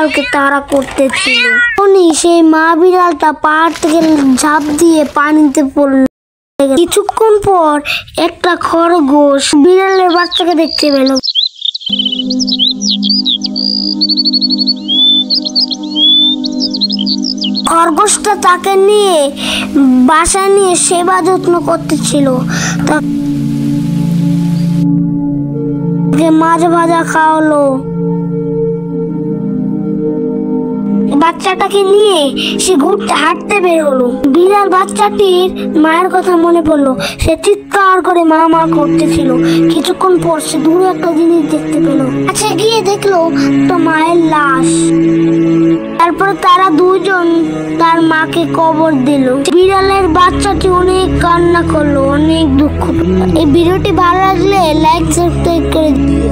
বিড়ালকে তাড়া করতেছিল। তখনই সেই মা বিড়ালটা পাহাড় থেকে ঝাঁপ দিয়ে পানিতে পড়ল। কিছুক্ষণ পর একটা খরগোশ বিড়ালের বাচ্চাকে দেখতে পেল। খরগোশটা তাকে নিয়ে বাসায় নিয়ে সেবা যত্ন করতেছিল। তাকে মাছ ভাজা খাওয়ালো। বাচ্চাটাকে নিয়ে সে ঘুরতে হাঁটতে বের হলো। বিড়াল বাচ্চাটির মায়ের কথা মনে পড়লো। সে চিৎকার করে মা মা করতেছিল। কিছুক্ষণ পর সে দূরে একটা জিনিস দেখতে পেল। কাছে গিয়ে দেখলো তো মায়ের লাশ। তারপর তারা দুজন তার মাকে কবর দিল। বিড়ালের বাচ্চাটি অনেক কান্না করলো, অনেক দুঃখ পেল। এই ভিডিওটি ভালো লাগলে লাইক সাবস্ক্রাইব করে দিও।